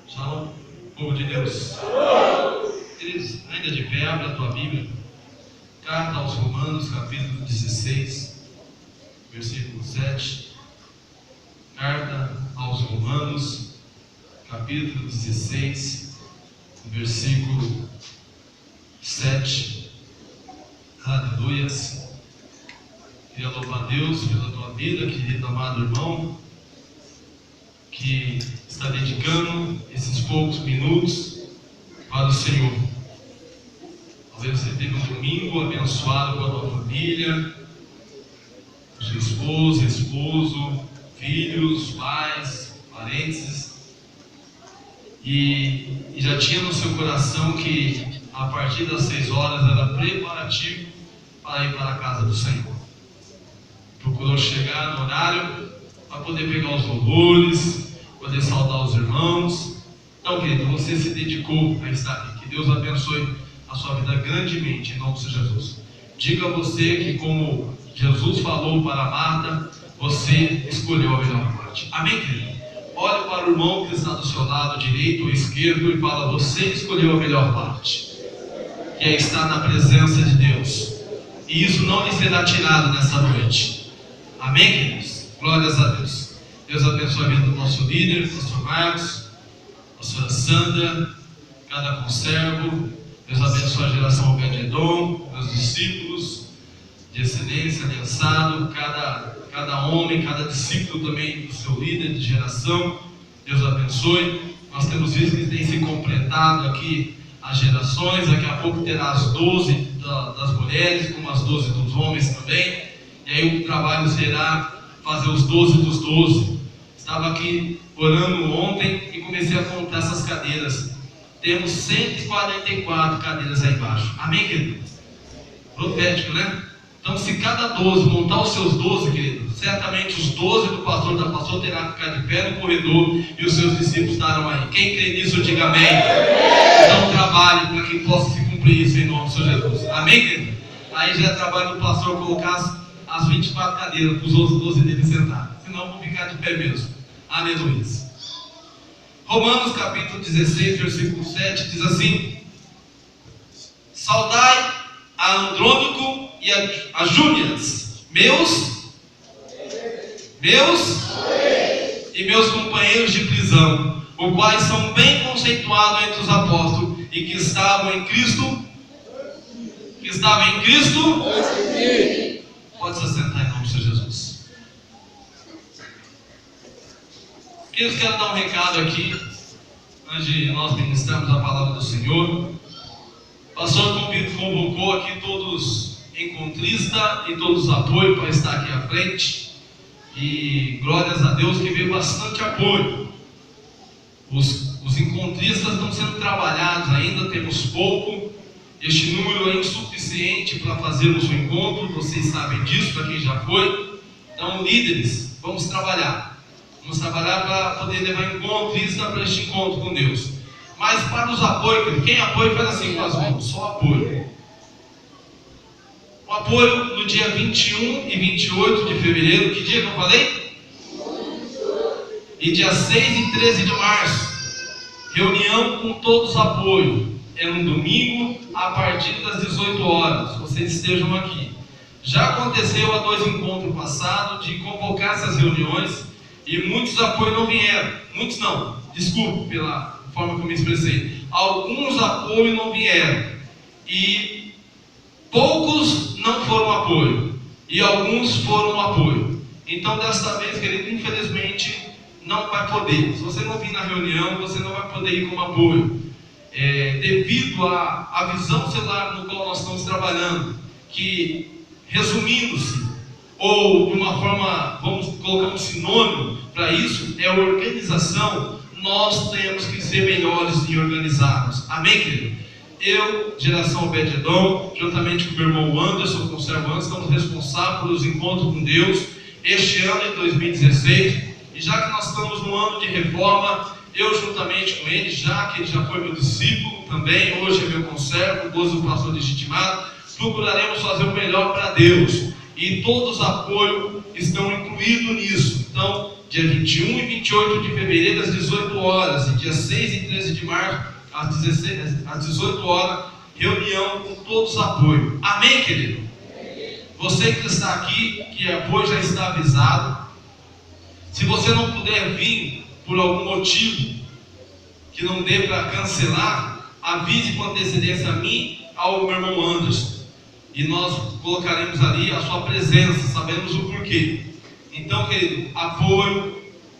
Shalom, povo de Deus. Queridos, ainda de pé, abre a tua Bíblia. Carta aos Romanos, capítulo 16, versículo 7. Carta aos Romanos, capítulo 16, versículo 7. Aleluias. Queria louvar a Deus pela tua vida, querido amado irmão, que está dedicando esses poucos minutos para o Senhor. Talvez você teve um domingo abençoado com a tua família, sua esposa, esposo, filhos, pais, parentes, e já tinha no seu coração que a partir das 6 horas era preparativo para ir para a casa do Senhor. Procurou chegar no horário para poder pegar os louvores, poder saudar os irmãos. Então, querido, você se dedicou a estar aqui. Que Deus abençoe a sua vida grandemente, em nome de Jesus. Diga a você que, como Jesus falou para Marta, você escolheu a melhor parte. Amém, querido? Olhe para o irmão que está do seu lado direito ou esquerdo e fala: você escolheu a melhor parte, que é estar na presença de Deus. E isso não lhe será tirado nessa noite. Amém, queridos? Glórias a Deus. Deus abençoe a vida do nosso líder, pastor Marcos, pastora Sandra, cada conservo. Deus abençoe a geração Obed-Edom, meus discípulos de excelência, aliançado, cada homem, cada discípulo também do seu líder de geração. Deus abençoe. Nós temos visto que tem se completado aqui as gerações. Daqui a pouco terá as 12 das mulheres, como as 12 dos homens também. E aí o trabalho será fazer os 12 dos 12. Estava aqui orando ontem e comecei a contar essas cadeiras. Temos 144 cadeiras aí embaixo. Amém, querido? Profético, né? Então, se cada 12 montar os seus 12, querido, certamente os 12 do pastor da pastor terá que ficar de pé no corredor e os seus discípulos estarão aí. Quem crê nisso, diga amém. Então, trabalhe para que possa se cumprir isso em nome de Jesus. Amém, querido? Aí já é trabalho do pastor colocar as 24 cadeiras para os outros 12 dele sentar. Senão vão ficar de pé mesmo. Aleluia. Romanos capítulo 16, versículo 7 diz assim: saudai a Andrônico e a Júnias, meus e meus companheiros de prisão, os quais são bem conceituados entre os apóstolos e que estavam em Cristo. Pode se assentar em nome de Jesus. Queridos, quero dar um recado aqui, antes de nós ministrarmos a palavra do Senhor. O pastor convocou aqui todos encontristas e todos apoio para estar aqui à frente. E glórias a Deus que veio bastante apoio. Os encontristas estão sendo trabalhados ainda, temos pouco. Este número é insuficiente para fazermos o encontro, vocês sabem disso, para quem já foi. Então, líderes, vamos trabalhar. Vamos trabalhar para poder levar encontrista para este encontro com Deus. Mas para os apoios, quem apoia faz assim com as mãos, só apoio. O apoio no dia 21 e 28 de fevereiro, que dia que eu falei? E dia 6 e 13 de março, reunião com todos os apoios. É um domingo a partir das 18 horas. Vocês estejam aqui. Já aconteceu há 2 encontros passados de convocar essas reuniões e muitos apoios não vieram. Muitos não, desculpe pela forma que eu me expressei. Alguns apoios não vieram e poucos não foram apoio e alguns foram apoio. Então, desta vez, querido, infelizmente não vai poder. Se você não vir na reunião, você não vai poder ir como apoio. Devido à visão celular no qual nós estamos trabalhando, que, resumindo-se, ou de uma forma, vamos colocar um sinônimo para isso, é organização. Nós temos que ser melhores em organizarmos. Amém, querido? Eu, geração Obed-Edom, juntamente com o meu irmão Anderson, conservo Anderson, estamos responsáveis pelos encontros com Deus este ano de 2016. E já que nós estamos no ano de reforma, eu juntamente com ele, já que ele já foi meu discípulo também, hoje é meu conservo, o pastor legitimado, procuraremos fazer o melhor para Deus. E todos os apoios estão incluídos nisso. Então, dia 21 e 28 de fevereiro, às 18 horas, e dia 6 e 13 de março, às 18 horas, reunião com todos os apoios. Amém, querido? Você que está aqui, que apoio já está avisado. Se você não puder vir por algum motivo que não dê para cancelar, avise com antecedência a mim, ao meu irmão Anderson, e nós colocaremos ali a sua presença, sabemos o porquê. Então, querido, apoio.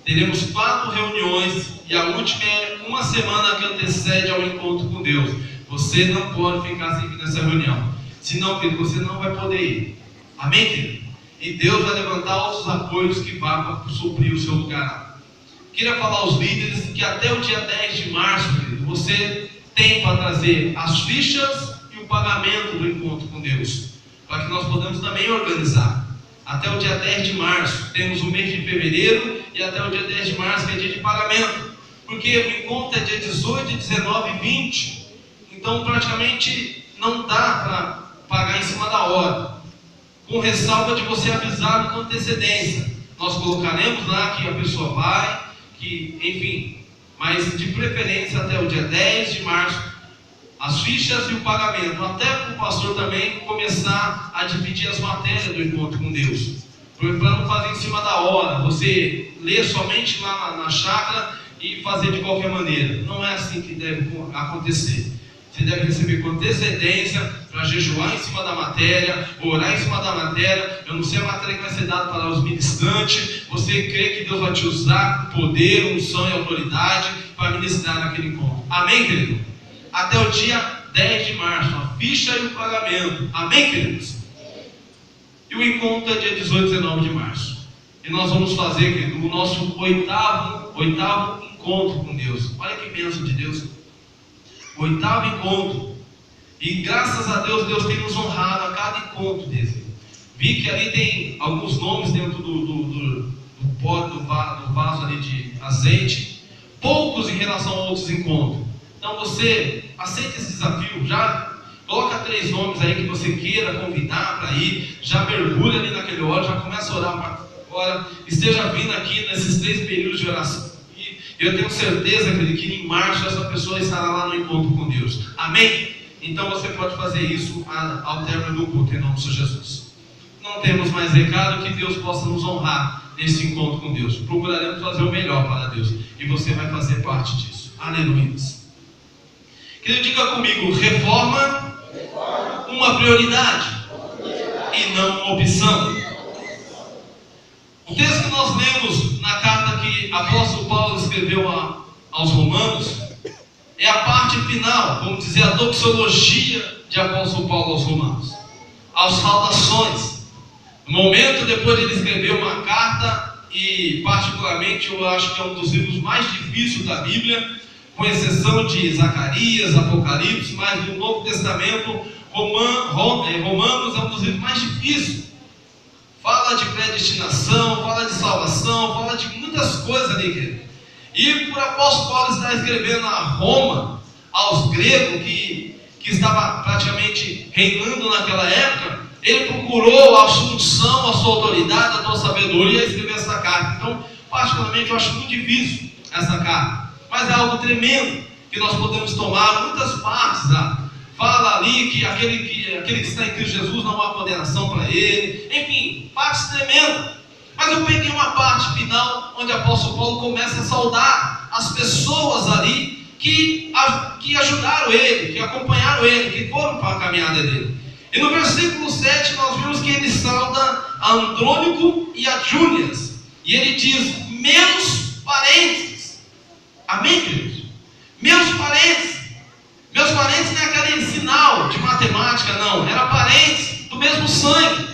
Teremos 4 reuniões, e a última é uma semana que antecede ao encontro com Deus. Você não pode ficar sem vir nessa reunião, senão, querido, você não vai poder ir. Amém, querido? E Deus vai levantar outros apoios que vá para suprir o seu lugar. Queria falar aos líderes que até o dia 10 de março, querido, você tem para trazer as fichas e o pagamento do encontro com Deus, para que nós podamos também organizar. Até o dia 10 de março, temos o mês de fevereiro, e até o dia 10 de março, que é dia de pagamento, porque o encontro é dia 18, 19 e 20, então praticamente não dá para pagar em cima da hora, com ressalva de você avisar com antecedência. Nós colocaremos lá que a pessoa vai, que, enfim, mas de preferência até o dia 10 de março, as fichas e o pagamento, até para o pastor também começar a dividir as matérias do encontro com Deus, para não fazer em cima da hora, você ler somente lá na chácara e fazer de qualquer maneira. Não é assim que deve acontecer. Você deve receber com antecedência para jejuar em cima da matéria, orar em cima da matéria. Eu não sei a matéria que vai ser dada para os ministrantes. Você crê que Deus vai te usar com poder, unção e autoridade para ministrar naquele encontro. Amém, querido? Até o dia 10 de março, a ficha e o pagamento. Amém, queridos? E o encontro é dia 18 e 19 de março. E nós vamos fazer, querido, o nosso oitavo encontro com Deus. Olha que bênção de Deus. 8º encontro. E graças a Deus, Deus tem nos honrado a cada encontro desse. Vi que ali tem alguns nomes dentro do vaso ali de azeite. Poucos em relação a outros encontros. Então você aceita esse desafio. Já coloca 3 nomes aí que você queira convidar para ir. Já mergulha ali naquele óleo. Já começa a orar para agora. Esteja vindo aqui nesses 3 períodos de oração. Eu tenho certeza que em março essa pessoa estará lá no encontro com Deus. Amém? Então você pode fazer isso ao término do culto, em nome de Jesus. Não temos mais recado, que Deus possa nos honrar nesse encontro com Deus. Procuraremos fazer o melhor para Deus. E você vai fazer parte disso. Aleluia. Querido, diga comigo: reforma, uma prioridade e não uma opção. O texto que nós lemos na carta que o apóstolo Paulo escreveu aos Romanos é a parte final, vamos dizer, a doxologia de apóstolo Paulo aos Romanos, as saudações. No momento depois de ele escrever uma carta, e particularmente eu acho que é um dos livros mais difíceis da Bíblia, com exceção de Zacarias, Apocalipse, mas no Novo Testamento, Romanos é um dos livros mais difíceis. Fala de predestinação, fala de salvação, fala de muitas coisas ali, querido. E por apóstolo Paulo estar escrevendo a Roma, aos gregos que estava praticamente reinando naquela época, ele procurou a sua unção, a sua autoridade, a sua sabedoria a escrever essa carta. Então, particularmente, eu acho muito difícil essa carta. Mas é algo tremendo que nós podemos tomar muitas partes, tá? Fala ali que aquele que está em Cristo Jesus não há condenação para ele. Enfim, partes tremendas. Mas eu peguei uma parte final onde o apóstolo Paulo começa a saudar as pessoas ali que ajudaram ele, que acompanharam ele, que foram para a caminhada dele. E no versículo 7 nós vimos que ele sauda a Andrônico e a Júnias. E ele diz: meus parentes. Amém, queridos? Meus parentes. Meus parentes não é aquele sinal de matemática, não. Era parentes do mesmo sangue.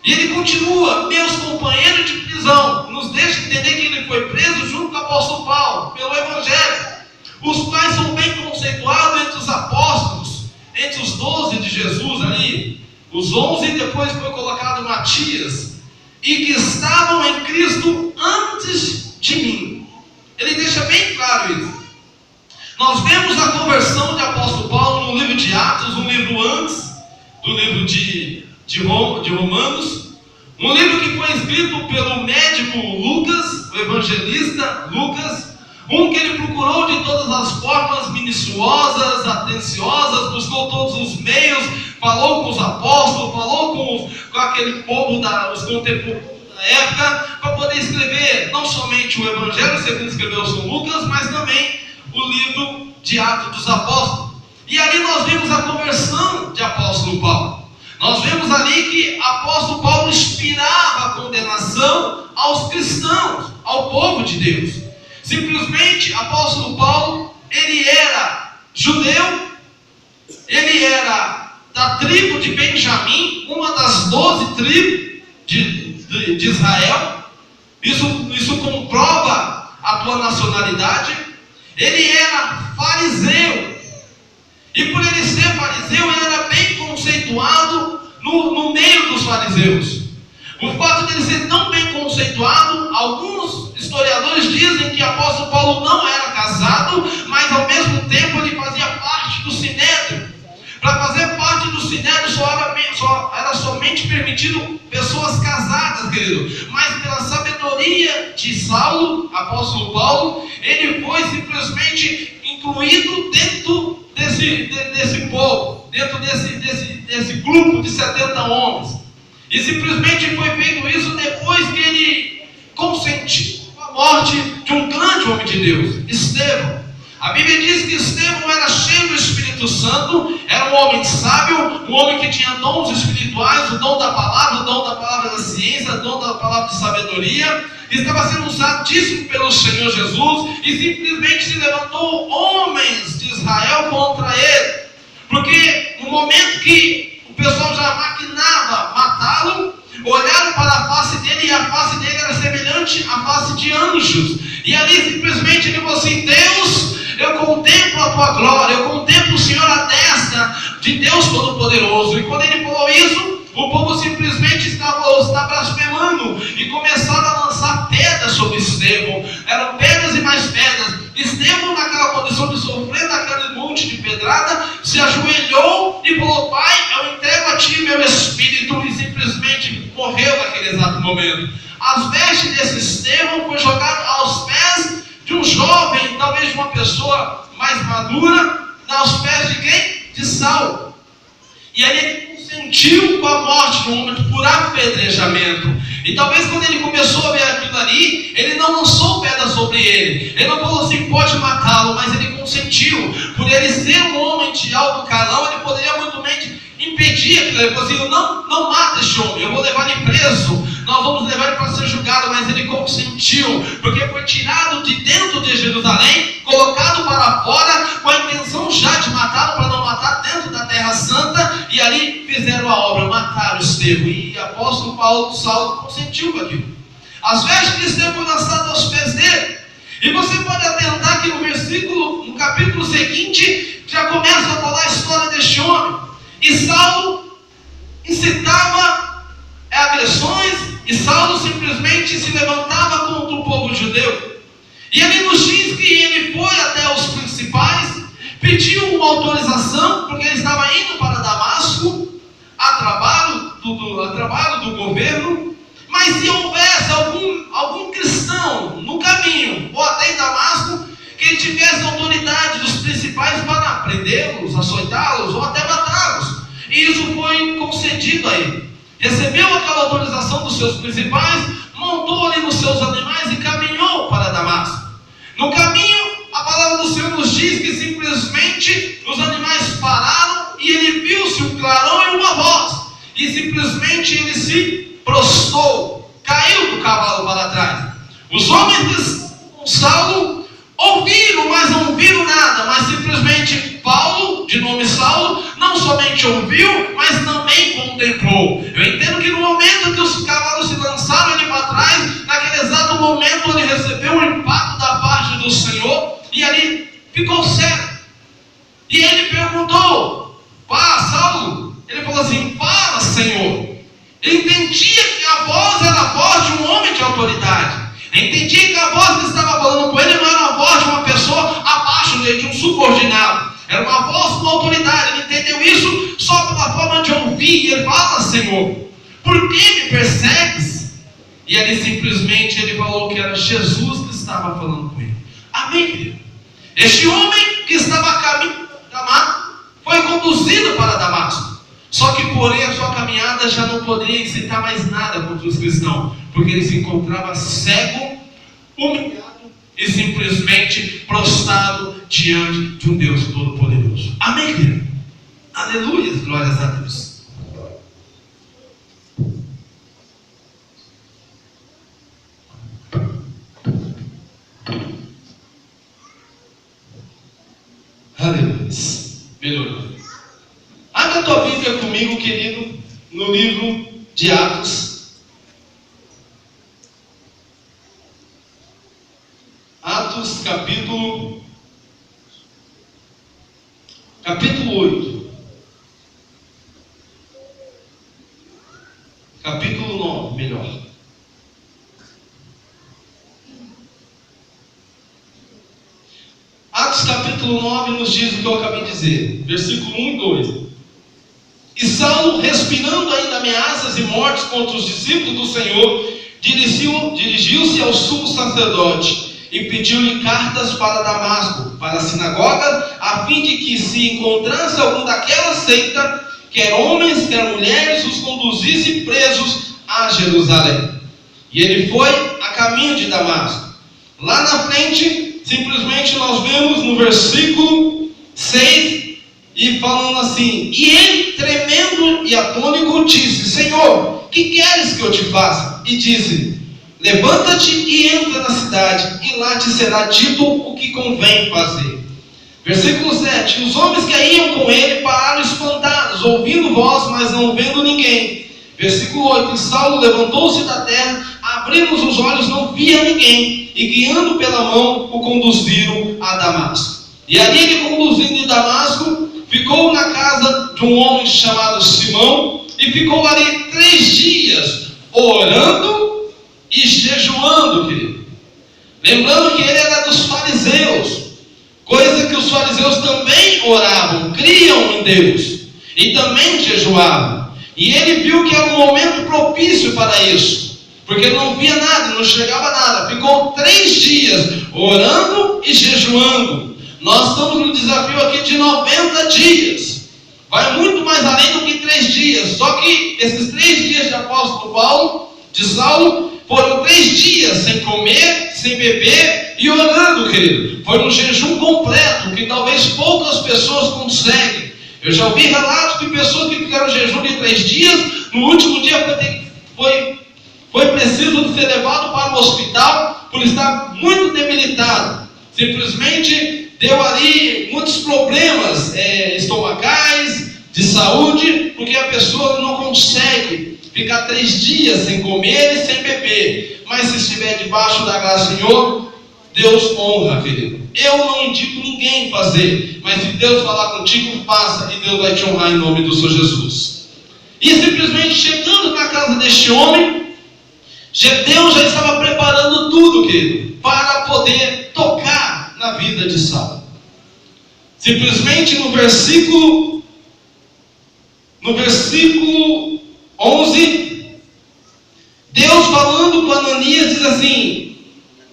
E ele continua: meus companheiros de prisão. Nos deixa entender que ele foi preso junto com o apóstolo Paulo, pelo Evangelho. Os quais são bem conceituados entre os apóstolos, entre os 12 de Jesus ali. Os 11 depois foi colocado Matias. E que estavam em Cristo antes de mim. Ele deixa bem claro isso. Nós vemos a conversão de apóstolo Paulo no livro de Atos, um livro antes do livro de Romanos, um livro que foi escrito pelo médico Lucas, o evangelista Lucas, um que ele procurou de todas as formas minuciosas, atenciosas, buscou todos os meios, falou com os apóstolos, falou com aquele povo, os contemporâneos da época, para poder escrever não somente o Evangelho, segundo escreveu São Lucas, mas também o livro de Atos dos Apóstolos. E ali nós vimos a conversão de apóstolo Paulo. Nós vemos ali que apóstolo Paulo inspirava a condenação aos cristãos, ao povo de Deus. Simplesmente, apóstolo Paulo, ele era judeu, ele era da tribo de Benjamim, uma das 12 tribos de Israel. Isso comprova a tua nacionalidade. Ele era fariseu, e por ele ser fariseu, ele era bem conceituado no meio dos fariseus. O fato dele ser tão bem conceituado, alguns historiadores dizem que o apóstolo Paulo não era casado, mas ao mesmo tempo ele fazia parte do sinédrio. Para fazer parte do sinédrio só era somente permitido pessoas casadas, querido. Mas pela sabedoria de Saulo, apóstolo Paulo, ele foi simplesmente incluído dentro desse povo, dentro desse grupo de 70 homens. E simplesmente foi feito isso depois que ele consentiu a morte de um grande homem de Deus, Estevão. A Bíblia diz que Estevão era cheio do Espírito Santo, era um homem sábio, um homem que tinha dons espirituais, o dom da palavra da ciência, o dom da palavra de sabedoria, estava sendo usadíssimo pelo Senhor Jesus, e simplesmente se levantou homens de Israel contra ele, porque no momento que o pessoal já maquinava matá-lo, olharam para a face dele, e a face dele era semelhante à face de anjos, e ali simplesmente ele falou assim: Deus, eu contemplo a tua glória, eu contemplo o Senhor à destra de Deus Todo-Poderoso. E quando ele falou isso, o povo simplesmente está blasfemando e começaram a lançar pedras sobre Estevão. Eram pedras e mais pedras. Estevão, naquela condição de sofrer naquele monte de pedrada, se ajoelhou e falou: Pai, eu entrego a ti meu espírito, e simplesmente morreu naquele exato momento. As vestes desse Estevão foi jogado aos pés de um jovem, talvez de uma pessoa mais madura, aos pés de quem? De Saulo. E ele consentiu com a morte do homem por apedrejamento. E talvez quando ele começou a ver aquilo ali, ele não lançou pedra sobre ele. Ele não falou assim: pode matá-lo, mas ele consentiu. Por ele ser um homem de alto calão, ele poderia muito bem impedir aquilo. Ele falou assim: não mata este homem, eu vou levar ele preso, nós vamos levar ele para ser julgado. Mas ele consentiu, porque foi tirado de dentro de Jerusalém, colocado para fora, com a intenção já de matá-lo, para não matar dentro da terra santa. E ali fizeram a obra, mataram Estevão. E o apóstolo Saulo consentiu com aquilo. As vestes de Estevão foram lançadas aos pés dele. E você pode atentar que no capítulo seguinte, já começa a falar a história deste homem. E Saulo incitava agressões, e Saulo simplesmente se levantava contra o povo judeu. E ele nos diz que ele foi até os principais, pediu uma autorização, porque ele estava indo para Damasco, a trabalho do governo. Mas se houvesse algum cristão no caminho, ou até em Damasco, que ele tivesse autoridade dos principais para prendê-los, açoitá-los, ou até matá-los. E isso foi concedido a ele. Recebeu aquela autorização dos seus principais, montou ali nos seus animais e caminhou para Damasco. No caminho, a palavra do Senhor nos diz que simplesmente os animais pararam e ele viu-se um clarão e uma voz. E simplesmente ele se prostrou, caiu do cavalo para trás. Os homens de Saulo ouviram, mas não viram nada, mas simplesmente Paulo, de nome Saulo, não somente ouviu, mas também contemplou. Eu entendo que no momento que os cavalos se lançaram ele para trás, naquele exato momento ele recebeu o impacto da parte do Senhor, e ali ficou cego. E ele perguntou: Saulo? Ele falou assim: fala, Senhor. Ele entendia que a voz era a voz de um homem de autoridade. Entendia que a voz que estava falando com ele não era a voz de uma pessoa abaixo dele, de um subordinado. Era uma voz com autoridade. Ele entendeu isso só pela forma de ouvir. E ele fala: Senhor, por que me persegues? E ali simplesmente ele falou que era Jesus que estava falando com ele. Amém, querido? Este homem que estava a caminho de Damasco foi conduzido para Damasco. Só que porém a sua caminhada já não poderia incitar mais nada contra os cristãos, porque ele se encontrava cego, humilhado e simplesmente prostrado diante de um Deus Todo-Poderoso. Amém, querido? Aleluia, glórias a Deus. Aleluia. Melhorou. Abra a tua Bíblia comigo, querido, no livro de Atos. Atos, capítulo 8. Capítulo 9, melhor. Atos capítulo 9 nos diz o que eu acabei de dizer, versículo 1 e 2. E Saulo, respirando ainda ameaças e mortes contra os discípulos do Senhor, dirigiu-se ao sumo sacerdote e pediu-lhe cartas para Damasco, para a sinagoga, a fim de que, se encontrasse algum daquela seita, quer homens, quer mulheres, os conduzisse presos a Jerusalém. E ele foi a caminho de Damasco. Lá na frente, simplesmente nós vemos no versículo 6, e falando assim: e ele, tremendo e atônito, disse: Senhor, que queres que eu te faça? E disse: levanta-te e entra na cidade, e lá te será dito o que convém fazer. Versículo 7: os homens que iam com ele pararam espantados, ouvindo voz, mas não vendo ninguém. Versículo 8: e Saulo levantou-se da terra, abrindo os olhos, não via ninguém, e guiando pela mão, o conduziram a Damasco. E ali ele, conduzindo em Damasco, ficou na casa de um homem chamado Simão, e ficou ali 3 dias, orando e jejuando, querido. Lembrando que ele era dos fariseus, coisa que os fariseus também oravam, criam em Deus, e também jejuavam. E ele viu que era um momento propício para isso, porque não via nada, não chegava nada. Ficou 3 dias orando e jejuando. Nós estamos no desafio aqui de 90 dias. Vai muito mais além do que 3 dias. Só que esses 3 dias de apóstolo Paulo, de Saulo, foram 3 dias sem comer, sem beber e orando, querido. Foi um jejum completo, que talvez poucas pessoas conseguem. Eu já ouvi relatos de pessoas que ficaram jejum de 3 dias, no último dia foi preciso ser levado para o hospital por estar muito debilitado. Simplesmente deu ali muitos problemas estomacais, de saúde, porque a pessoa não consegue ficar 3 dias sem comer e sem beber. Mas se estiver debaixo da graça do Senhor, Deus honra, querido. Eu não indico ninguém fazer, mas se Deus falar contigo, faça, e Deus vai te honrar em nome do Senhor Jesus. E simplesmente chegando na casa deste homem, Deus já estava preparando tudo, querido, para poder tocar na vida de Saulo. Simplesmente no versículo 11, Deus falando com Ananias diz assim: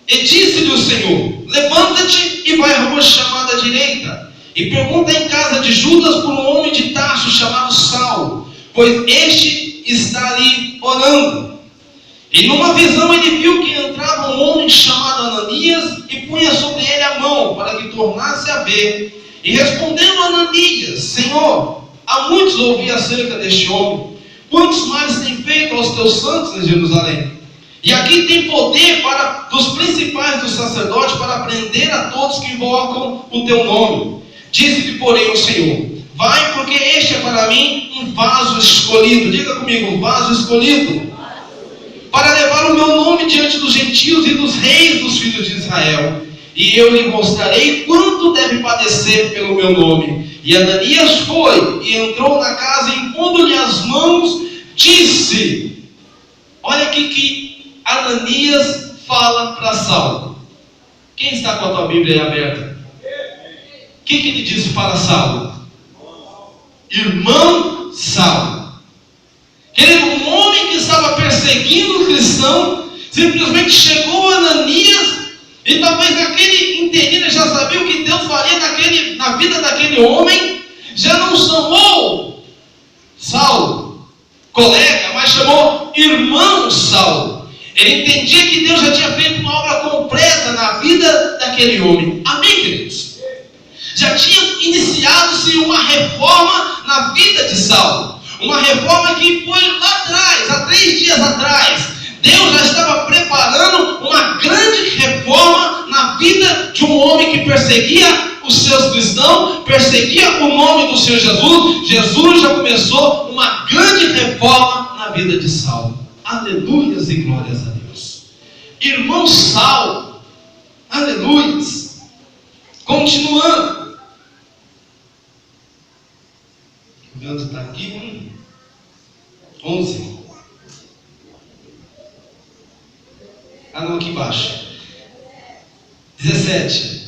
e disse-lhe o Senhor: levanta-te e vai à rua chamada direita, e pergunta em casa de Judas por um homem de Tarso chamado Saulo, pois este está ali orando. E numa visão ele viu que entrava um homem chamado Ananias e punha sobre ele a mão para que tornasse a ver. E respondendo Ananias: Senhor, há muitos ouvi acerca deste homem, quantos males tem feito aos teus santos em Jerusalém. E aqui tem poder dos principais dos sacerdotes para prender a todos que invocam o teu nome. Disse-lhe, porém, o Senhor: vai, porque este é para mim um vaso escolhido. Diga comigo: um vaso escolhido, para levar o meu nome diante dos gentios e dos reis dos filhos de Israel. E eu lhe mostrarei quanto deve padecer pelo meu nome. E Ananias foi e entrou na casa, e impondo-lhe as mãos, disse... Olha aqui que Ananias fala para Saulo. Quem está com a tua Bíblia aí aberta? O que ele disse para Saulo? Irmão Saulo. Querido, um homem que estava perseguindo o cristão, Simplesmente chegou Ananias, e talvez naquele inteirinho já sabia o que Deus faria na vida daquele homem. Já não chamou Saulo, colega, mas chamou irmão Saulo. Ele entendia que Deus já tinha feito uma obra completa na vida daquele homem. Amém, queridos? Já tinha iniciado-se uma reforma na vida de Saulo. Uma reforma que foi lá atrás, há 3 dias atrás. Deus já estava preparando uma grande reforma na vida de um homem que perseguia os seus cristãos, perseguia o nome do Senhor Jesus. Jesus já começou uma grande reforma na vida de Saulo. Aleluias e glórias a Deus. Irmão Saulo, aleluias. Continuando. O Leandro está aqui. 11. Ah, não, aqui embaixo. 17.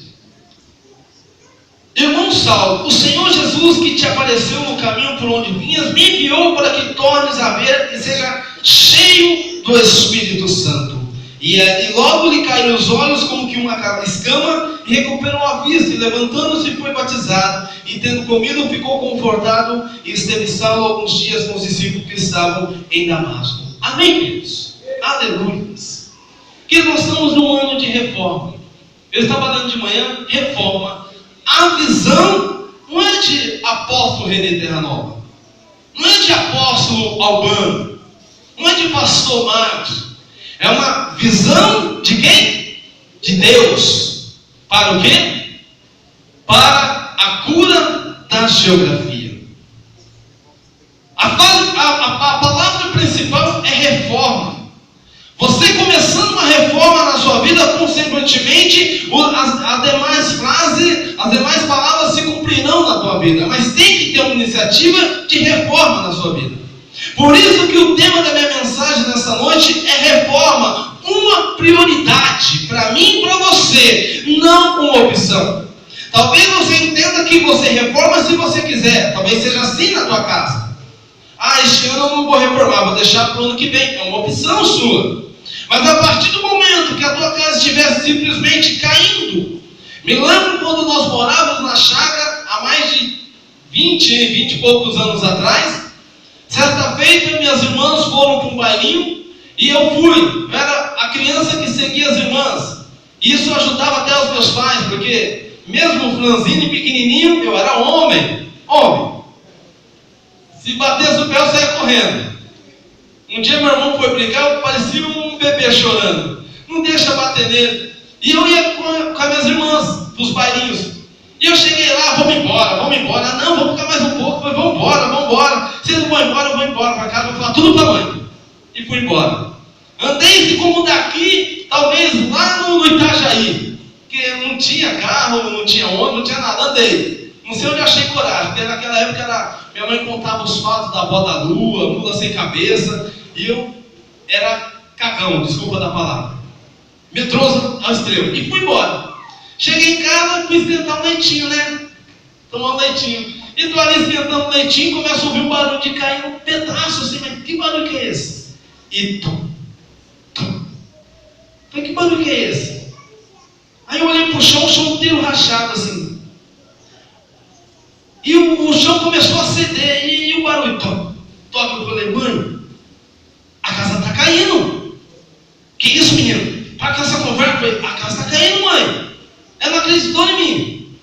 Irmão Saulo, o Senhor Jesus que te apareceu no caminho por onde vinhas, me enviou para que tornes a ver e seja cheio do Espírito Santo. E logo lhe caíram os olhos como que uma escama, e recuperou a vista, e levantando-se foi batizado, e tendo comido ficou confortado, e esteve Saulo alguns dias com os discípulos que estavam em Damasco. Amém, queridos? Aleluia. Que nós estamos num ano de reforma. Eu estava dando de manhã, reforma. A visão não é de apóstolo René Terra Nova, não é de apóstolo Albano, não é de pastor Marcos. É uma visão de quem? De Deus. Para o quê? Para a cura da geografia. A palavra principal é reforma. Você começando uma reforma na sua vida, consequentemente, as demais frases, as demais palavras se cumprirão na tua vida. Mas tem que ter uma iniciativa de reforma na sua vida. Por isso que o tema da minha mensagem nessa noite é reforma. Uma prioridade para mim e para você, não uma opção. Talvez você entenda que você reforma se você quiser. Talvez seja assim na tua casa. Ah, este ano eu não vou reformar, vou deixar para o ano que vem. É uma opção sua. Mas a partir do momento que a tua casa estivesse simplesmente caindo, me lembro quando nós morávamos na chácara há mais de 20 e poucos anos atrás. Certa feita, minhas irmãs foram para um bailinho e eu fui. Eu era a criança que seguia as irmãs. Isso ajudava até os meus pais, porque mesmo franzino e pequenininho, eu era homem. Se batesse o pé, eu saía correndo. Um dia meu irmão foi brincar, parecia um bebê chorando. Não deixa bater nele. E eu ia com as minhas irmãs para os bailinhos. E eu cheguei lá, vamos embora. Não, vamos ficar mais um pouco. Falei, vamos embora. Vocês não vão embora, eu vou embora para casa, vou falar tudo para a mãe. E fui embora. Andei como daqui, talvez lá no Itajaí. Porque não tinha carro, não tinha ônibus, não tinha nada. Andei. Não sei onde achei coragem, porque naquela época minha mãe contava os fatos da avó da lua, mula sem cabeça. E eu era cagão, desculpa da palavra. Medroso ao extremo. E fui embora. Cheguei em casa, fui esquentar um leitinho, né? Tomar um leitinho. E tô ali esquentando um leitinho, começo a ouvir um barulho de cair um pedaço assim. Mas que barulho que é esse? E tum. Falei, que barulho que é esse? Aí eu olhei pro chão, o chão inteiro rachado assim. E o chão começou a ceder. E o barulho, toque. Eu falei, mãe, a casa está caindo. Que isso, menino? Para com essa conversa. Eu falei, a casa está caindo, mãe. Ela não acreditou em mim.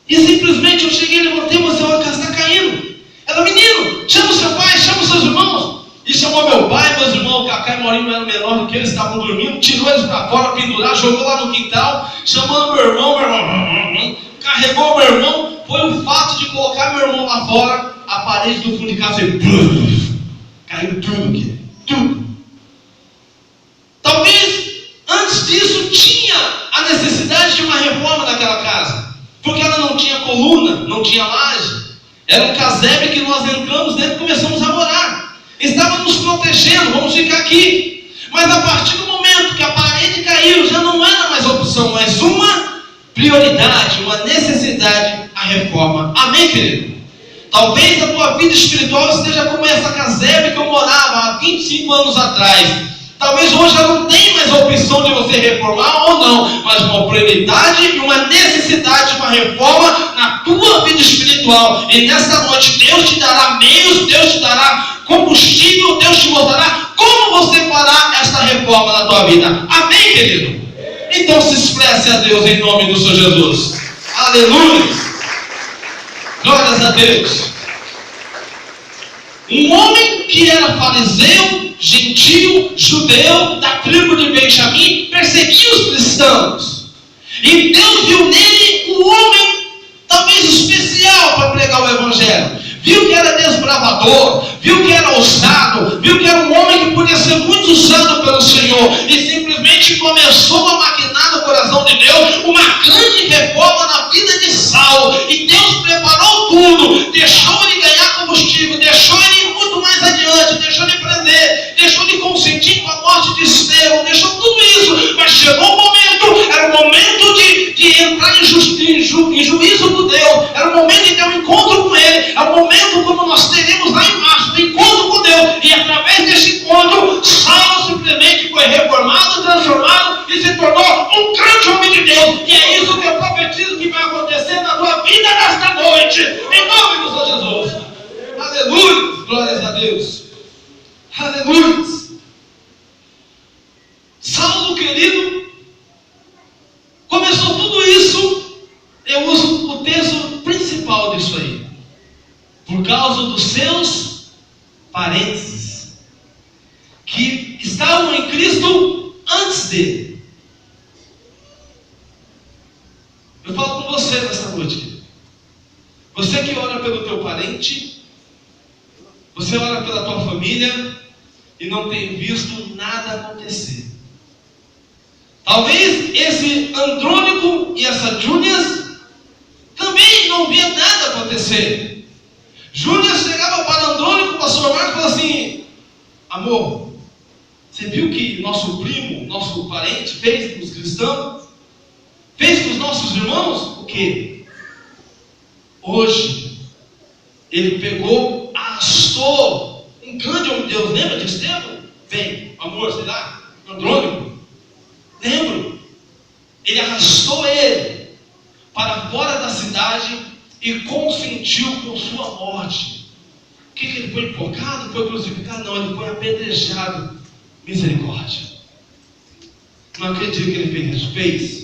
E simplesmente eu cheguei e levantei, você, a casa está caindo. Ela, menino, chama o seu pai, chama os seus irmãos. E chamou meu pai, meus irmãos, Cacá e Maurinho eram menor do que eles, estavam dormindo. Tirou eles para fora, penduraram, jogou lá no quintal. Chamando meu irmão, carregou meu irmão. Foi o fato de colocar meu irmão lá fora, a parede do fundo de casa fez... Caiu tudo aqui. Tudo. Talvez antes disso tinha a necessidade de uma reforma daquela casa, porque ela não tinha coluna, não tinha laje, era um casebre que nós entramos dentro e começamos a morar. Estava nos protegendo, vamos ficar aqui. Mas a partir do momento que a parede caiu, já não era mais opção, mas uma prioridade, uma necessidade, a reforma. Amém, querido? Talvez a tua vida espiritual esteja como essa casebre que eu morava há 25 anos atrás. Talvez hoje já não tenha mais a opção de você reformar ou não, mas uma prioridade e uma necessidade de uma reforma na tua vida espiritual. E nesta noite Deus te dará meios, Deus te dará combustível, Deus te mostrará como você fará esta reforma na tua vida. Amém, querido? Então se expresse a Deus em nome do Senhor Jesus. Aleluia! Glórias a Deus. Um homem que era fariseu, gentio, judeu, da tribo de Benjamim, perseguia os cristãos. E Deus viu nele um homem talvez especial para pregar o evangelho. Viu que era desbravador, viu que era ousado, viu que era um homem que podia ser muito usado pelo Senhor. E simplesmente começou a maquinar no coração de Deus uma grande reforma na vida de Saulo. E Deus preparou tudo, deixou ele ganhar combustível, deixou ele ir muito mais adiante, deixou ele prender, deixou ele consentir com a morte de Estevão, deixou tudo isso. Mas chegou o momento, era o momento de entrar em juízo com Deus, era o momento de ter um encontro com Ele, era o momento como nós teremos lá embaixo, do encontro com Deus. E através desse encontro, Saulo simplesmente foi reformado, transformado e se tornou um grande homem de Deus. E é isso que eu profetizo que vai acontecer na tua vida nesta noite, em nome do Senhor Jesus. Aleluia, glórias a Deus. Aleluia. Saulo, querido, começou tudo isso. Eu uso o texto principal disso aí, por causa dos seus parentes que estavam em Cristo antes dele. Eu falo com você nessa noite, querido. Você que ora pelo teu parente, você ora pela tua família e não tem visto nada acontecer. Talvez esse Andrônico e essa Júnias também não via nada acontecer. Júnias chegava para Andrônico, pastor Marcos, e falou assim: amor, você viu que nosso primo, nosso parente fez com os cristãos? Fez com os nossos irmãos? O quê? Hoje ele pegou, arrastou um grande homem de Deus. Lembra de Estevão? Vem, amor, sei lá, Andrônico. Lembro? Ele arrastou ele para fora da cidade e consentiu com sua morte. O que ele foi enforcado? Foi crucificado? Não, ele foi apedrejado. Misericórdia. Não acredito que ele fez isso. Fez.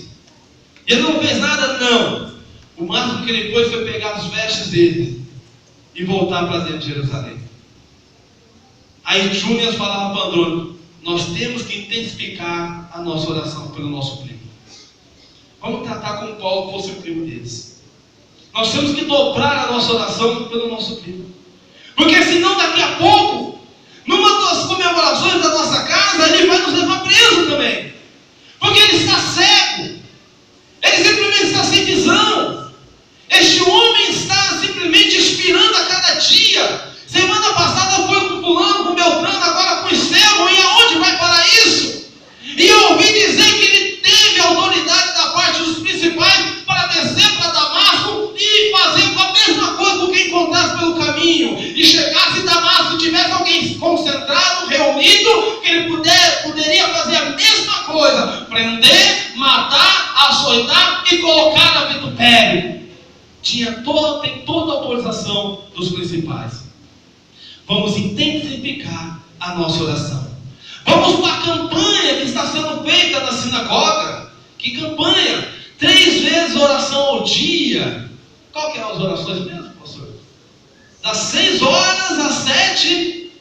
Ele não fez nada, não. O máximo que ele foi pegar as vestes dele e voltar para dentro de Jerusalém. Aí Júnias falava para Andrônico: nós temos que intensificar a nossa oração pelo nosso primo. Vamos tratar como Paulo fosse o primo deles. Nós temos que dobrar a nossa oração pelo nosso primo. Porque senão daqui a pouco, numa das comemorações da nossa casa, ele vai nos levar preso também. Porque ele está cego. Ele simplesmente está sem visão. Este homem está simplesmente expirando a cada dia. Semana passada foi com fulano, com Beltrano, agora com Estevão. E aonde vai parar isso? E eu ouvi dizer que ele teve autoridade da parte dos principais para descer para Damasco e fazer a mesma coisa com quem encontrasse pelo caminho. E chegasse em Damasco, tivesse alguém concentrado, reunido, que ele poderia fazer a mesma coisa: prender, matar, açoitar e colocar na vitupério. Tem toda a autorização dos principais. Vamos intensificar a nossa oração. Vamos para a campanha que está sendo feita na sinagoga. Que campanha? 3 vezes oração ao dia. Qual que é as orações mesmo, pastor? Das 6 horas às 7.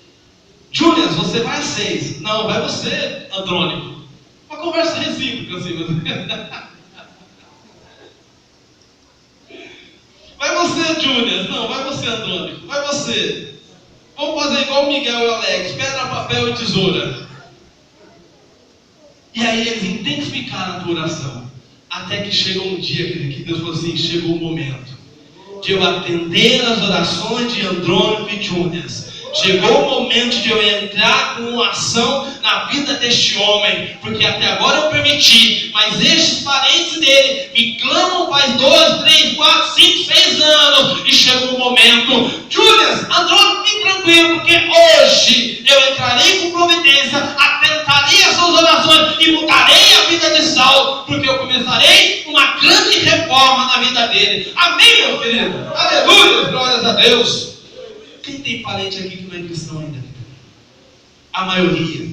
Júnias, você vai às 6. Não, vai você, Andrônico. Uma conversa recíproca assim. Vai você, Júnias. Não, vai você, Andrônico. Vai você. Vamos fazer igual o Miguel e o Alex: pedra, papel e tesoura. E aí eles intensificaram a tua oração. Até que chegou um dia que Deus falou assim: chegou o momento de eu atender as orações de Andrônico e Júnias. Chegou o momento de eu entrar com uma ação na vida deste homem, porque até agora eu permiti, mas estes parentes dele me clamam faz 2, 3, 4, 5, 6 anos, e chegou o momento. Júnias, Andrônico, fique tranquilo, porque hoje eu entrarei com providência a tentar acatarei as suas orações e mudarei a vida de Saulo, porque eu começarei uma grande reforma na vida dele. Amém, meu querido? Aleluia, glórias a Deus. Quem tem parente aqui que não é cristão ainda? A maioria.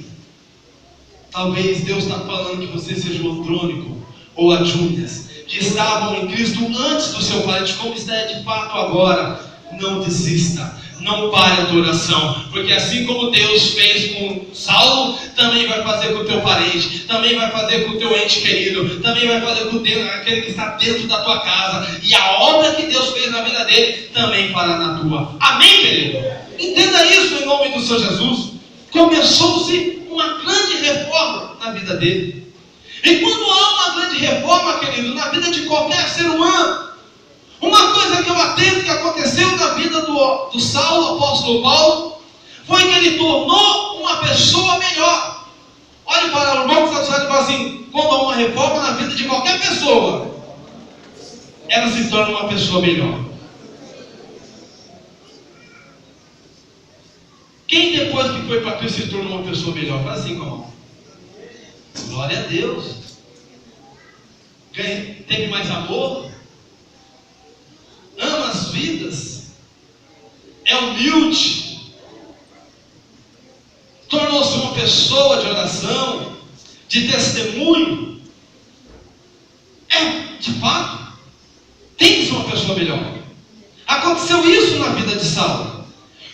Talvez Deus está falando que você seja o Andrônico ou a Júnias, que estavam em Cristo antes do seu parente, como está de fato agora. Não desista, não pare a tua oração, porque assim como Deus fez com Saulo, também vai fazer com o teu parente, também vai fazer com o teu ente querido, também vai fazer com aquele que está dentro da tua casa, e a obra que Deus fez na vida dele, também fará na tua. Amém, querido? Entenda isso em nome do Senhor Jesus. Começou-se uma grande reforma na vida dele. E quando há uma grande reforma, querido, na vida de qualquer ser humano, uma coisa que eu atento que aconteceu na vida do Saulo, apóstolo Paulo, foi que ele tornou uma pessoa melhor. Olhe para o irmão que está do lado e fala assim: quando há uma reforma na vida de qualquer pessoa, ela se torna uma pessoa melhor. Quem depois que foi para Cristo se tornou uma pessoa melhor? Fala assim, como? Glória a Deus. Teve mais amor, ama as vidas, é humilde, tornou-se uma pessoa de oração, de testemunho. De fato, tem que ser uma pessoa melhor. Aconteceu isso na vida de Saulo.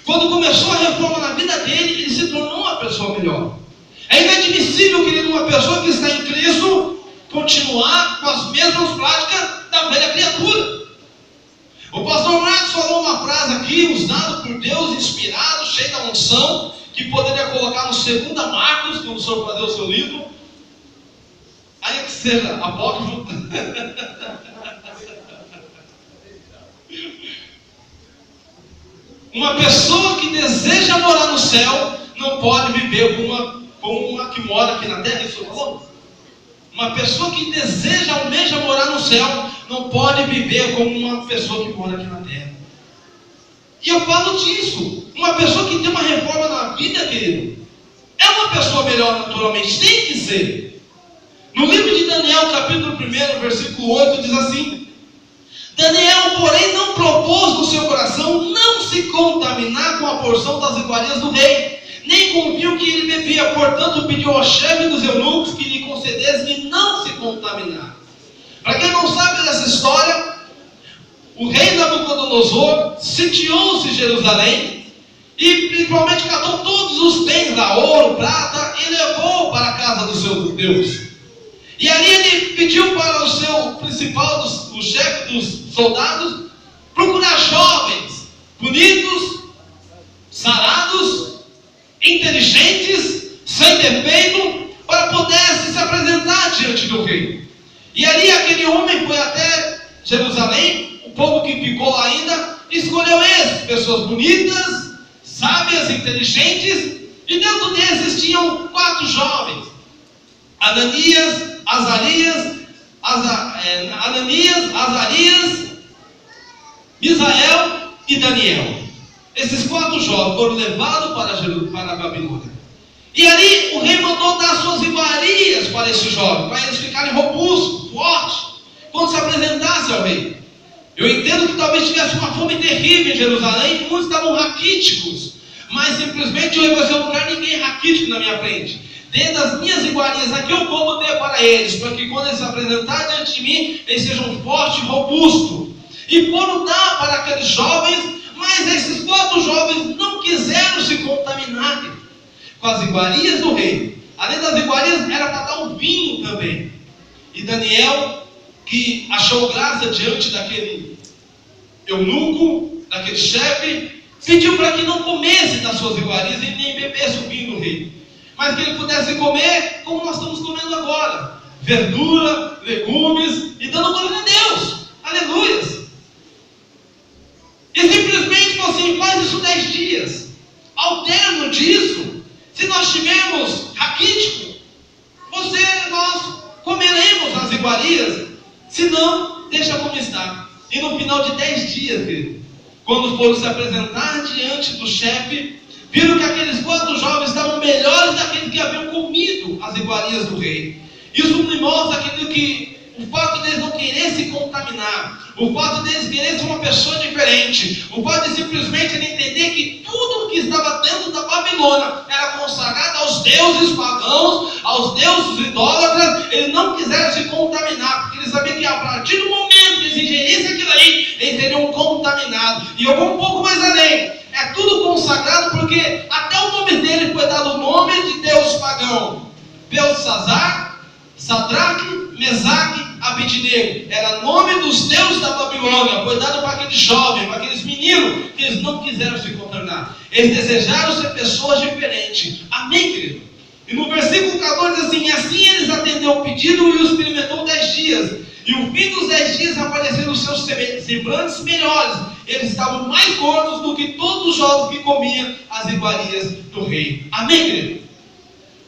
Quando começou a reforma na vida dele, ele se tornou uma pessoa melhor. É inadmissível, querido, uma pessoa que está em Cristo continuar com as mesmas práticas da velha criatura. O pastor Marcos falou uma frase aqui, usado por Deus, inspirado, cheio da unção, que poderia colocar no 2 Marcos, quando o senhor fazer o seu livro, ainda que seja apócrifo. Uma pessoa que deseja morar no céu não pode viver como uma que mora aqui na terra. Isso falou? Uma pessoa que deseja, almeja morar no céu, não pode viver como uma pessoa que mora aqui na terra. E eu falo disso. Uma pessoa que tem uma reforma na vida, querido, é uma pessoa melhor naturalmente, tem que ser. No livro de Daniel, capítulo 1, versículo 8, diz assim: Daniel, porém, não propôs no seu coração não se contaminar com a porção das iguarias do rei, nem com o vinho que ele bebia. Portanto, pediu ao chefe dos eunucos que lhe concedesse que não se contaminar. Para quem não sabe dessa história, o rei Nabucodonosor sitiou-se Jerusalém e principalmente catou todos os bens lá, ouro, prata, e levou para a casa do seu Deus. E ali ele pediu para o seu principal, o chefe dos soldados, procurar jovens, bonitos, sarados, inteligentes, sem defeito, para poder se apresentar diante do rei. E ali aquele homem foi até Jerusalém, o povo que ficou lá ainda, escolheu pessoas bonitas, sábias, inteligentes, e dentro desses tinham 4 jovens: Ananias, Azarias, Misael e Daniel. Esses 4 jovens foram levados para a Babilônia. E ali o rei mandou dar suas iguarias para esses jovens, para eles ficarem robustos, fortes, quando se apresentassem ao rei. Eu entendo que talvez tivesse uma fome terrível em Jerusalém, que muitos estavam raquíticos, mas simplesmente eu vou ser um lugar ninguém raquítico na minha frente. Dentro das minhas iguarias aqui eu como ter para eles, para que quando eles se apresentarem diante de mim, eles sejam fortes e robustos. E foram dar para aqueles jovens, mas esses 4 jovens não quiseram se contaminar com as iguarias do rei. Além das iguarias, era para dar um vinho também. E Daniel, que achou graça diante daquele eunuco, daquele chefe, pediu para que não comesse das suas iguarias e nem bebesse o vinho do rei, mas que ele pudesse comer como nós estamos comendo agora: verdura, legumes, e dando glória a Deus. Aleluias. E simplesmente falou assim: faz isso 10 dias. Ao termo disso, se nós estivermos raquíticos, nós comeremos as iguarias. Se não, deixa como está. E no final de 10 dias, querido, quando foram se apresentar diante do chefe, viram que aqueles 4 jovens estavam melhores daqueles que haviam comido as iguarias do rei. Isso me mostra aquilo que o fato deles não querer se contaminar, o fato deles querer ser uma pessoa diferente, o fato de simplesmente ele entender que tudo que estava dentro da Babilônia era consagrado aos deuses pagãos, aos deuses idólatras. Eles não quiseram se contaminar, porque eles sabiam que a partir do momento que eles ingerissem aquilo aí, eles seriam contaminados. E eu vou um pouco mais além. É tudo consagrado porque até o nome dele foi dado o nome de Deus pagão. Beltesazar, Sadraque, Mesaque, Abednego. Era nome dos deuses da Babilônia. Foi dado para aqueles jovens, para aqueles meninos que eles não quiseram se contaminar. Eles desejaram ser pessoas diferentes. Amém, querido? E no versículo 14 diz assim: assim eles atenderam o pedido e o experimentou 10 dias. E o fim dos 10 dias apareceram os seus semblantes melhores. Eles estavam mais gordos do que todos os jovens que comiam as iguarias do rei. Amém, querido?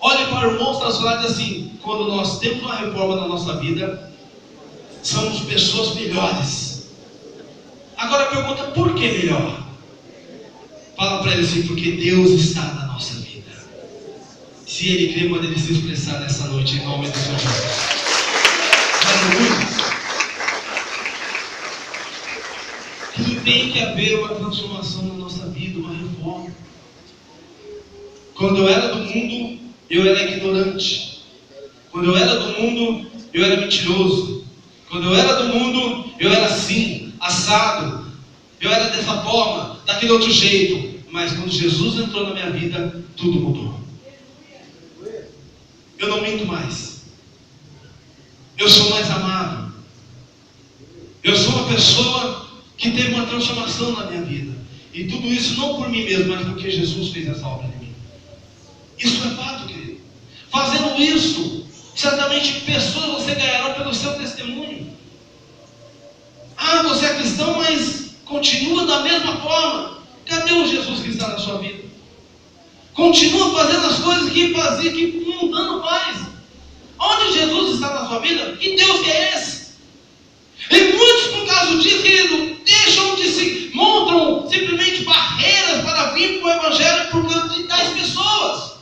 Olhe para o irmão transformado e diz assim: quando nós temos uma reforma na nossa vida, somos pessoas melhores. Agora pergunta: por que melhor? Fala para ele assim: porque Deus está na nossa vida. Se ele crê, manda ele se expressar nessa noite em nome do Senhor Jesus. Aleluia. Que tem que haver uma transformação na nossa vida, uma reforma. Quando eu era do mundo, eu era ignorante. Quando eu era do mundo, eu era mentiroso. Quando eu era do mundo, eu era assim, assado. Eu era dessa forma, daquele outro jeito. Mas quando Jesus entrou na minha vida, tudo mudou. Eu não minto mais. Eu sou mais amado. Eu sou uma pessoa que teve uma transformação na minha vida. E tudo isso não por mim mesmo, mas porque Jesus fez essa obra em mim. Isso é fato, querido. Fazendo isso, certamente pessoas você ganhará pelo seu testemunho. Ah, você é cristão, mas continua da mesma forma. Cadê o Jesus que está na sua vida? Continua fazendo as coisas que fazia, que não dando paz. Onde Jesus está na sua vida? Que Deus que é esse? E muitos, por causa disso, querido, deixam de se, montam simplesmente barreiras para vir para o Evangelho por causa de tais pessoas.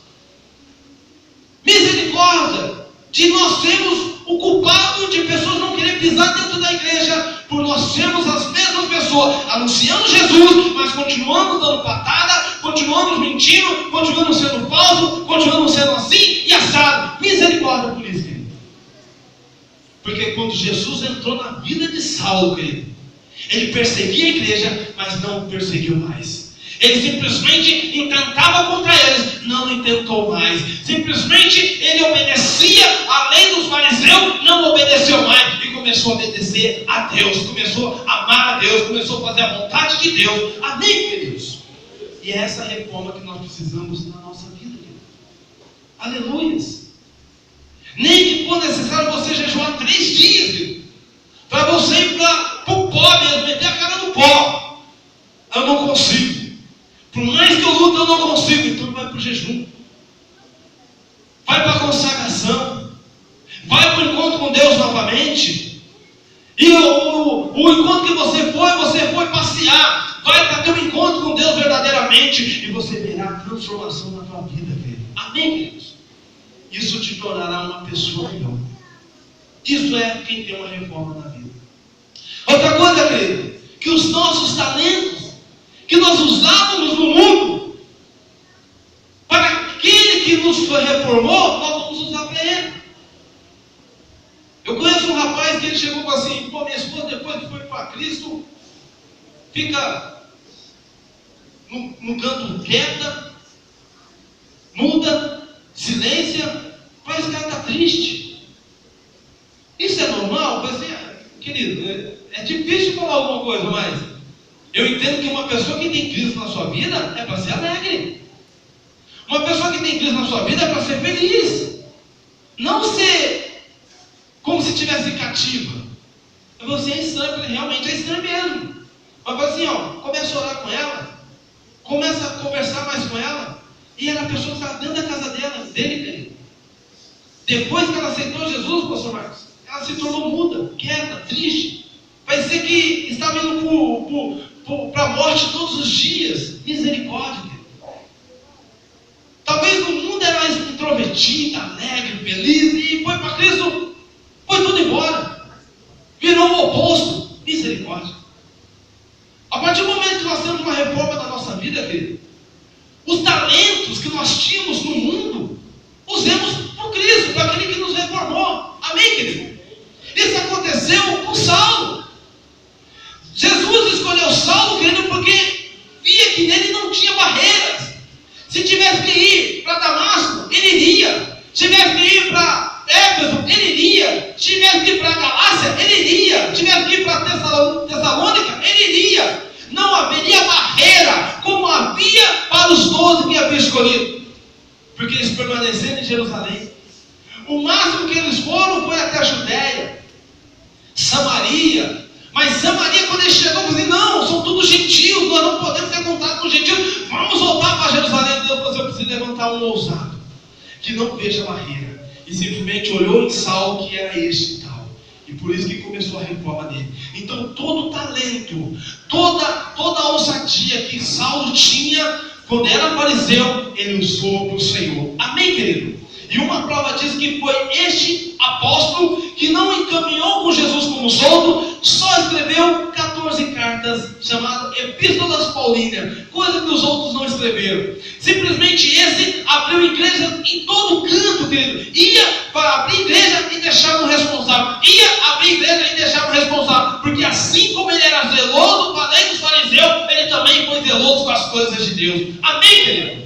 Misericórdia de nós sermos o culpado de pessoas não querer pisar dentro da igreja, por nós sermos as mesmas pessoas, anunciando Jesus, mas continuamos dando patada, continuamos mentindo, continuamos sendo falsos, continuamos sendo assim e assado. Misericórdia por isso, querido. Porque quando Jesus entrou na vida de Saulo, querido, ele perseguia a igreja, mas não perseguiu mais. Ele simplesmente intentava contra eles, não intentou mais. Simplesmente ele obedecia à lei dos fariseus, não obedeceu mais. E começou a obedecer a Deus, começou a amar a Deus, começou a fazer a vontade de Deus. Amém, queridos? E é essa reforma que nós precisamos na nossa vida, querido. Aleluias. Nem que for necessário você jejuar 3 dias, querido, para você ir para o pó mesmo, meter a cara no pó. Eu não consigo. Por mais que eu luto, eu não consigo. Então vai para o jejum. Vai para a consagração. Vai para o encontro com Deus novamente. E o encontro que você foi passear. Vai para ter um encontro com Deus verdadeiramente. E você verá a transformação na tua vida, querido. Amém, queridos? Isso te tornará uma pessoa melhor. Isso é quem tem uma reforma na vida. Outra coisa, querido, que os nossos talentos que nós usávamos no mundo, para aquele que nos reformou, nós vamos usar para ele. Eu conheço um rapaz que ele chegou e falou assim: pô, minha esposa depois que foi para Cristo, fica no canto quieta, muda, silência, mas esse cara está triste. Isso é normal? Eu falei assim: querido, é difícil falar alguma coisa, mas eu entendo que uma pessoa que tem Cristo na sua vida é para ser alegre. Uma pessoa que tem Cristo na sua vida é para ser feliz. Não ser como se estivesse cativa. Você é estranho, realmente é estranho mesmo. Mas assim, começa a orar com ela, começa a conversar mais com ela, e ela, a pessoa está dentro da casa dele, querido. Depois que ela aceitou Jesus, pastor Marcos, ela se tornou muda, quieta, triste. Parecia que estava indo para a morte todos os dias. Misericórdia, querido. virou o oposto, misericórdia. A partir do momento que nós temos uma reforma da nossa vida, querido, os talentos que nós tínhamos no mundo, usemos por Cristo, para aquele que nos reformou. Amém, querido? Isso aconteceu com Saulo. Jesus escolheu Saulo, querido, porque via que nele não tinha barreiras. Se tivesse que ir para Damasco, ele iria. Se tivesse que ir para Éfeso, ele iria. Se tivesse que ir para Galácia, ele iria. Se tivesse que ir para Tessalônica, ele iria. Não haveria barreira, como havia para os 12 que havia escolhido, porque eles permaneceram em Jerusalém. O máximo que eles foram foi até a Judéia, Samaria. Mas Samaria, quando ele chegou, falou assim: não, são todos gentios, nós não podemos ter contato com os gentios, vamos voltar para Jerusalém. Deus, você precisa levantar um ousado, que não veja barreira, e simplesmente olhou em Saulo, que era este tal. E por isso que começou a reforma dele. Então todo o talento, toda a ousadia que Saulo tinha, quando era fariseu, ele usou para o Senhor. Amém, querido? E uma prova diz que foi este apóstolo que não encaminhou com Jesus como os outros, só escreveu 14 cartas, chamadas Epístolas Paulíneas, coisa que os outros não escreveram. Simplesmente esse abriu igreja em todo canto, querido. Ia para abrir igreja e deixava o responsável. Ia abrir igreja e deixava o responsável. Porque assim como ele era zeloso com a lei dos fariseus, ele também foi zeloso com as coisas de Deus. Amém, querido?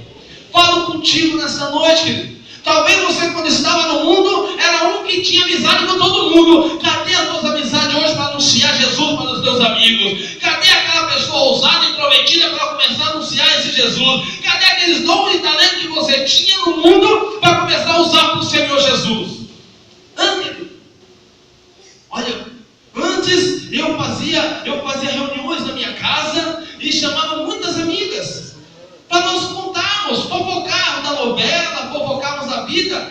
Falo contigo nessa noite, querido. Talvez você, quando estava no mundo, era um que tinha amizade com todo mundo. Cadê as tuas amizades hoje para anunciar Jesus para os teus amigos? Cadê aquela pessoa ousada e prometida para começar a anunciar esse Jesus? Cadê aqueles dons e talentos que você tinha no mundo para começar a usar para o Senhor Jesus? Olha, antes eu fazia reuniões na minha casa e chamava muitas amigas para nós contarmos, fofocarmos da novela, fofocarmos da vida.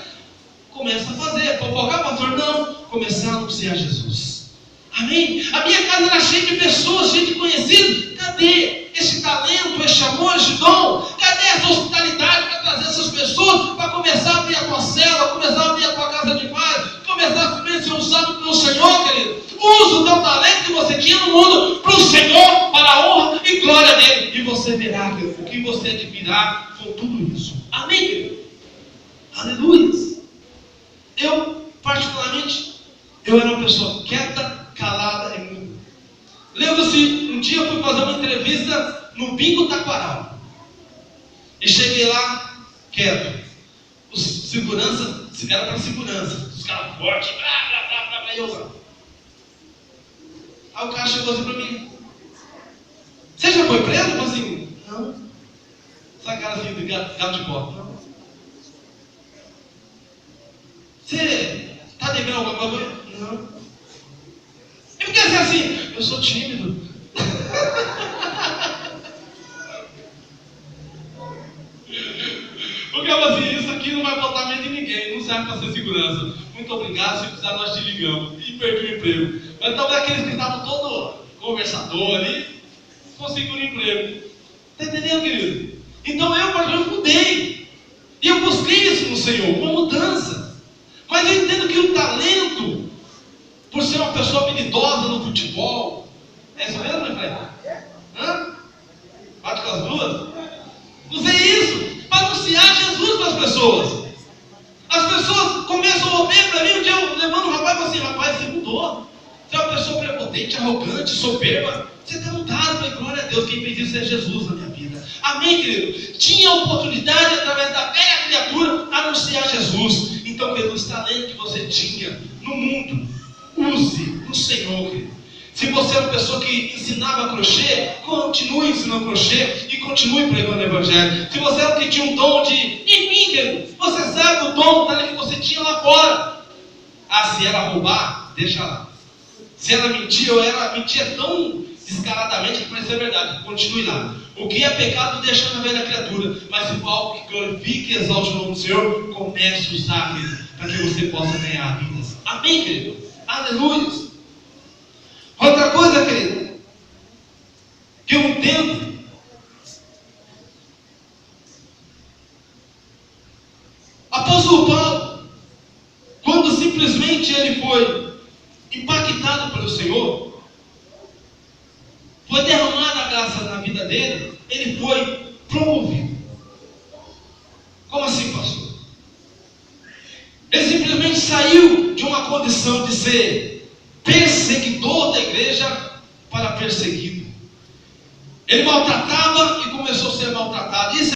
Começa a fazer, fofocar, pastor? Não, começar a anunciar Jesus. Amém? A minha casa era cheia de pessoas, cheia de conhecidos. Cadê esse talento, esse amor, esse dom? Cadê essa hospitalidade para trazer essas pessoas, para começar a abrir a tua cela, começar a abrir a tua casa de paz, começar a ser usado pelo Senhor, querido? Usa o teu talento que você tinha no mundo para o Senhor, para a honra e glória dele. E você verá, querido, o que você adquirirá com tudo isso. Amém, querido? Aleluia. Eu, particularmente, eu era uma pessoa quieta, calada e muda. Lembro-se, um dia eu fui fazer uma entrevista no Bingo Taquaral. E cheguei lá, quieto. Os segurança, era para segurança. Os caras fortes, e eu lá. Aí o cara chegou assim para mim: você já foi preso? Eu falei assim: não. Essa cara assim de gato de pó. Não. Você está devendo alguma coisa? Não. E por que você é assim? Eu sou tímido. Porque eu falei assim: isso aqui não vai botar medo em ninguém, não serve para ser segurança. Muito obrigado, se precisar nós te ligamos. E perdi o emprego. Mas talvez aqueles que estavam todo conversador ali, conseguiram um emprego. Está entendendo, querido? Então eu mudei. E eu busquei isso no Senhor, uma mudança. Mas eu entendo que o talento, por ser uma pessoa habilidosa no futebol, é isso mesmo, né, Fred? Hã? Bate com as duas? Usei isso para anunciar Jesus para as pessoas. As pessoas começam a ouvir para mim. Um dia eu levando um rapaz e falo assim: rapaz, você mudou. Você é uma pessoa prepotente, arrogante, soberba. Você está mudado, mas glória a Deus, quem fez isso é Jesus na minha vida. Amém, querido? Tinha a oportunidade, através da velha criatura, anunciar Jesus. Então, querido, os talentos que você tinha no mundo, use no Senhor, querido. Se você é uma pessoa que ensinava crochê, continue ensinando crochê e continue pregando o Evangelho. Se você é um que tinha um dom de... Enfim, querido, você sabe o dom, o talento que você tinha lá fora. Ah, se era roubar, deixa lá. Se ela mentia, mentia tão descaradamente que parecia verdade. Continue lá. O que é pecado, deixa na velha criatura. Mas se for algo que glorifique e exalte o nome do Senhor, comece a usar, querido, para que você possa ganhar vidas. Amém, querido? Aleluia. Outra coisa, querido, que eu entendo, apóstolo Paulo, quando simplesmente ele foi impactado pelo pelo Senhor, foi derramada a graça na vida dele, ele foi promovido. Como assim, pastor? Ele simplesmente saiu de uma condição de ser perseguidor da igreja para perseguido. Ele maltratava e começou a ser maltratado. Isso